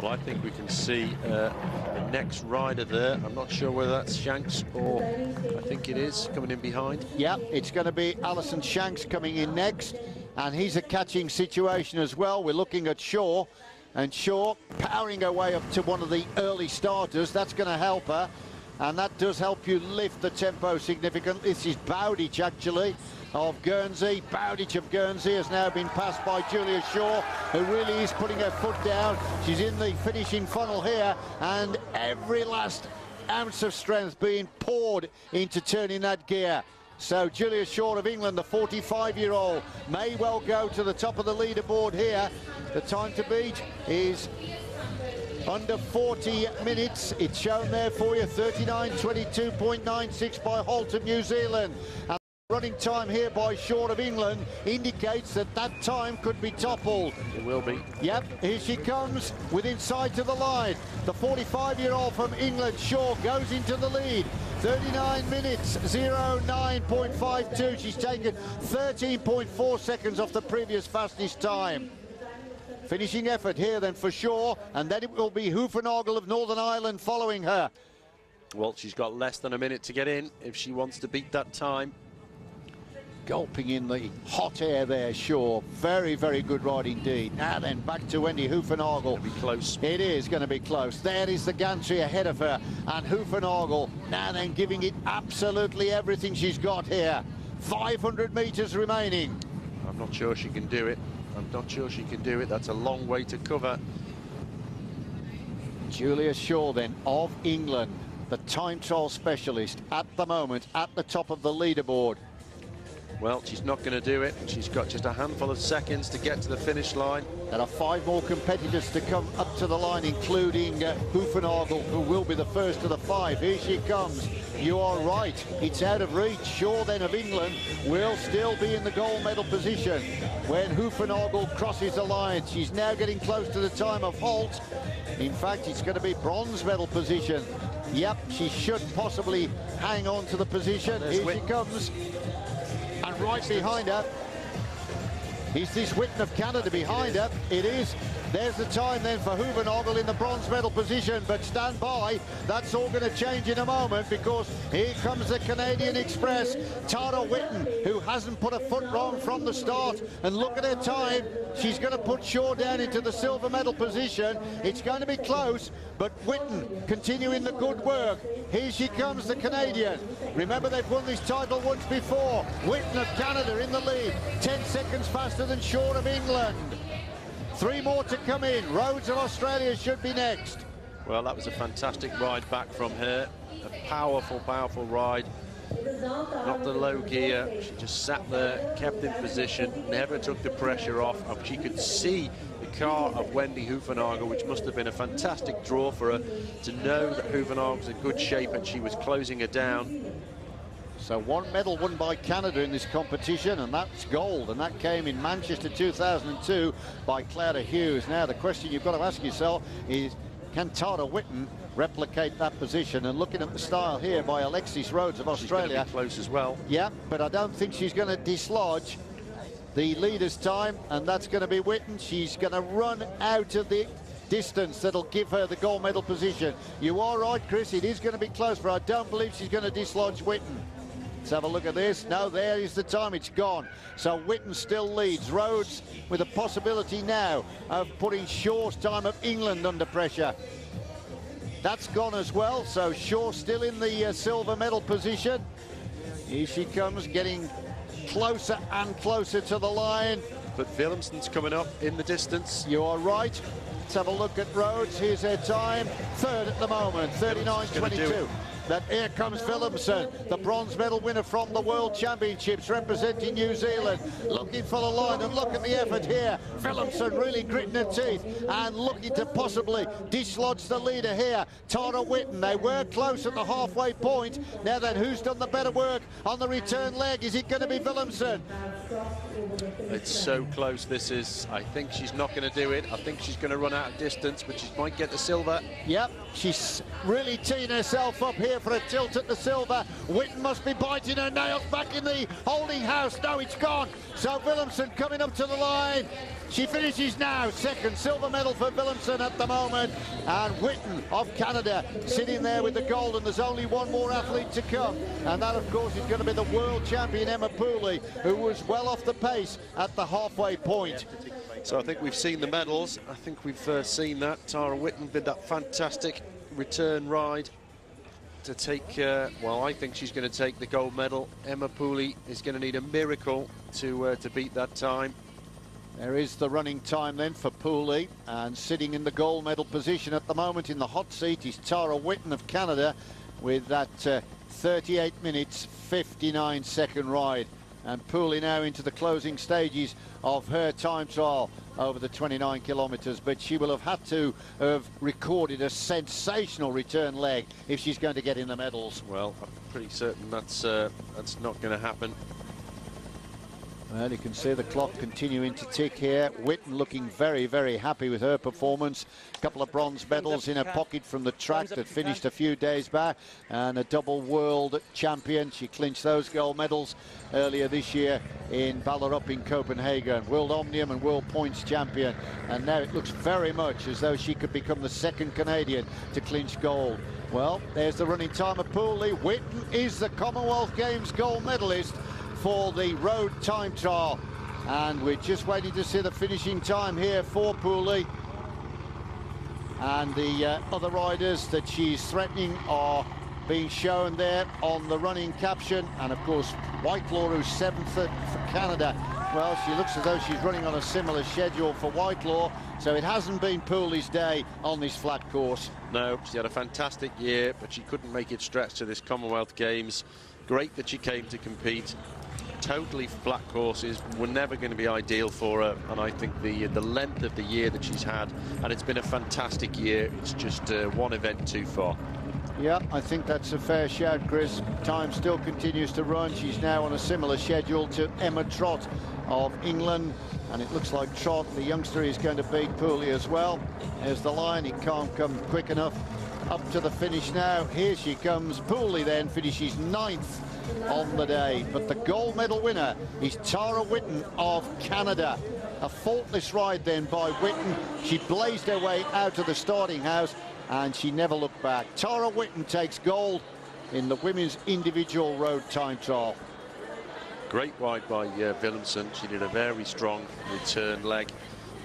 Well, I think we can see the next rider there. I'm not sure whether that's Shanks or I think it is coming in behind. Yeah, it's going to be Alison Shanks coming in next, and he's a catching situation as well. We're looking at Shaw, and Shaw powering her way up to one of the early starters. That's going to help her, and that does help you lift the tempo significantly. This is Bowditch, actually, of Guernsey. Bowditch of Guernsey has now been passed by Julia Shaw, who really is putting her foot down. She's in the finishing funnel here, and every last ounce of strength being poured into turning that gear. So Julia Shaw of England, the 45-year-old, may well go to the top of the leaderboard here. The time to beat is under 40 minutes. It's shown there for you, 39:22.96 by Holt of New Zealand. And running time here by Shaw of England indicates that that time could be toppled. It will be. Yep, here she comes within sight of the line. The 45-year-old from England, Shaw, goes into the lead. 39 minutes, 09.52. She's taken 13.4 seconds off the previous fastest time. Finishing effort here then for Shaw, and then it will be Hoefenagel of Northern Ireland following her. Well, she's got less than a minute to get in if she wants to beat that time. Gulping in the hot air there, Shaw. Very, very good ride indeed. Now then, back to Wendy Hoefenagel. It'll be close. It is going to be close. There is the gantry ahead of her, and Hoefenagel now then giving it absolutely everything she's got here. 500 metres remaining. I'm not sure she can do it. I'm not sure she can do it. That's a long way to cover. Julia Shaw then of England, the time trial specialist at the moment at the top of the leaderboard. Well, she's not going to do it. She's got just a handful of seconds to get to the finish line. There are 5 more competitors to come up to the line, including Hoefenagel, who will be the first of the 5. Here she comes. You are right. It's out of reach. Shaw then of England will still be in the gold medal position when Hoefenagel crosses the line. She's now getting close to the time of Holt. In fact, it's going to be bronze medal position. Yep, she should possibly hang on to the position. Here she comes. And right behind her is this Whitten of Canada behind her. It is. There's the time then for Hoefenagel in the bronze medal position, but stand by, that's all going to change in a moment, because here comes the Canadian Express, Tara Whitten, who hasn't put a foot wrong from the start, and look at her time. She's going to put Shaw down into the silver medal position. It's going to be close, but Whitten continuing the good work. Here she comes, the Canadian. Remember, they've won this title once before. Whitten of Canada in the lead, 10 seconds faster than Shaw of England. 3 more to come in. Rhodes of Australia should be next. Well, that was a fantastic ride back from her. A powerful, powerful ride. Not the low gear. She just sat there, kept in position, never took the pressure off. She could see the car of Wendy Hoefenagel, which must have been a fantastic draw for her to know that Hoefenagel's in good shape and she was closing her down. So 1 medal won by Canada in this competition, and that's gold, and that came in Manchester 2002 by Clara Hughes. Now the question you've got to ask yourself is, can Tara Whitten replicate that position? And looking at the style here by Alexis Rhodes of Australia. She's going to be close as well. Yeah, but I don't think she's going to dislodge the leader's time, and that's going to be Whitten. She's going to run out of the distance that'll give her the gold medal position. You are right, Chris, it is going to be close, but I don't believe she's going to dislodge Whitten. Let's have a look at this. No, there is the time. It's gone. So Whitten still leads. Rhodes with a possibility now of putting Shaw's time of England under pressure. That's gone as well. So Shaw still in the silver medal position. Here she comes, getting closer and closer to the line. But Willemsen's coming up in the distance. You are right. Let's have a look at Rhodes. Here's her time. 3rd at the moment, 39.22. That here comes Willemsen, the bronze medal winner from the World Championships, representing New Zealand, looking for the line, and look at the effort here. Willemsen really gritting her teeth and looking to possibly dislodge the leader here, Tara Whitten. They were close at the halfway point. Now then, who's done the better work on the return leg? Is it going to be Willemsen? It's so close, this is. I think she's not going to do it. I think she's going to run out of distance, but she might get the silver. Yep, she's really teeing herself up here here for a tilt at the silver. Whitten must be biting her nails back in the holding house. No, it's gone. So Willemsen coming up to the line. She finishes now second. Silver medal for Willemsen at the moment. And Whitten of Canada sitting there with the gold, and there's only one more athlete to come. And that, of course, is going to be the world champion Emma Pooley, who was well off the pace at the halfway point. So I think we've seen the medals. I think we've seen that. Tara Whitten did that fantastic return ride to take, well, I think she's going to take the gold medal. Emma Pooley is going to need a miracle to beat that time. There is the running time then for Pooley, and sitting in the gold medal position at the moment in the hot seat is Tara Whitten of Canada with that 38 minutes 59 second ride. And Pooley now into the closing stages of her time trial over the 29 kilometres, but she will have had to have recorded a sensational return leg if she's going to get in the medals. Well, I'm pretty certain that's not going to happen. Well, you can see the clock continuing to tick here. Whitten looking very, very happy with her performance. A couple of bronze medals in her pocket from the track that finished a few days back, and a double world champion. She clinched those gold medals earlier this year in Ballerup in Copenhagen. World Omnium and World Points champion. And now it looks very much as though she could become the second Canadian to clinch gold. Well, there's the running time of Pooley. Whitten is the Commonwealth Games gold medalist for the road time trial, and we're just waiting to see the finishing time here for Pooley. And the other riders that she's threatening are being shown there on the running caption, and of course Whitelaw, who's seventh for Canada. Well, she looks as though she's running on a similar schedule for Whitelaw, so it hasn't been Pooley's day on this flat course. No, she had a fantastic year, but she couldn't make it stretch to this Commonwealth Games. Great that she came to compete. Totally flat courses were never going to be ideal for her, and I think the length of the year that she's had, and it's been a fantastic year, it's just one event too far. Yeah, I think that's a fair shout, Chris. Time still continues to run. She's now on a similar schedule to Emma Trott of England, and it looks like Trott, the youngster, is going to beat Pooley as well. There's the line. He can't come quick enough up to the finish now. Here she comes. Pooley then finishes ninth on the day, but the gold medal winner is Tara Whitten of Canada. A faultless ride then by Whitten. She blazed her way out of the starting house, and she never looked back. Tara Whitten takes gold in the women's individual road time trial. Great ride by Willemsen. She did a very strong return leg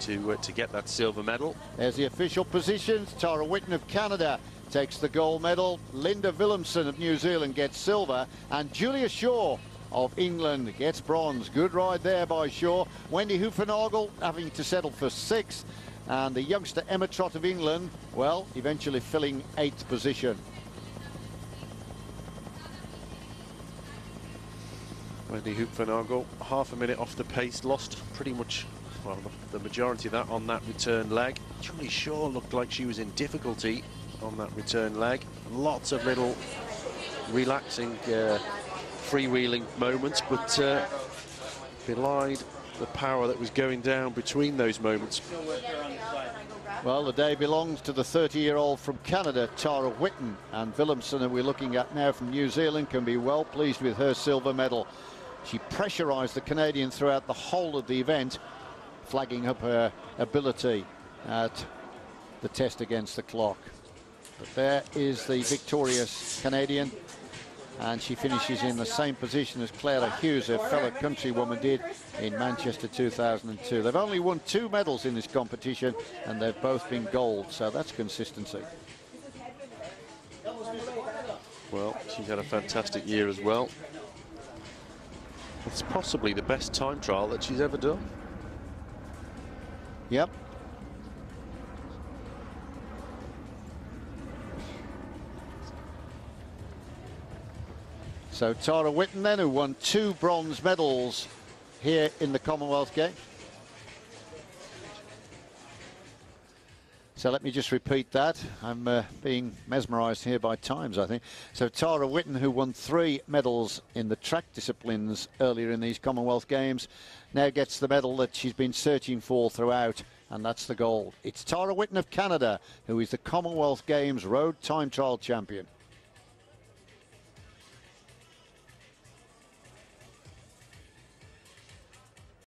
to get that silver medal. There's the official positions. Tara Whitten of Canada takes the gold medal. Linda Willemsen of New Zealand gets silver, and Julia Shaw of England gets bronze. Good ride there by Shaw. Wendy Hoofenagel having to settle for sixth, and the youngster Emma Trott of England, well, eventually filling eighth position. Wendy Hoofenagel, half a minute off the pace, lost pretty much, well, the majority of that on that return leg. Julia Shaw looked like she was in difficulty on that return leg. Lots of little relaxing freewheeling moments, but belied the power that was going down between those moments. Well, the day belongs to the 30-year-old from Canada, Tara Whitten, and Willemsen, who we're looking at now from New Zealand, can be well pleased with her silver medal. She pressurised the Canadian throughout the whole of the event, flagging up her ability at the test against the clock. But there is the victorious Canadian, and she finishes in the same position as Clara Hughes, her fellow countrywoman, did in Manchester 2002. They've only won 2 medals in this competition, and they've both been gold, so that's consistency. Well, she's had a fantastic year as well. It's possibly the best time trial that she's ever done. Yep. So Tara Whitten then, who won 2 bronze medals here in the Commonwealth Games. So let me just repeat that. I'm being mesmerised here by times, I think. So Tara Whitten, who won 3 medals in the track disciplines earlier in these Commonwealth Games, now gets the medal that she's been searching for throughout, and that's the gold. It's Tara Whitten of Canada, who is the Commonwealth Games road time trial champion.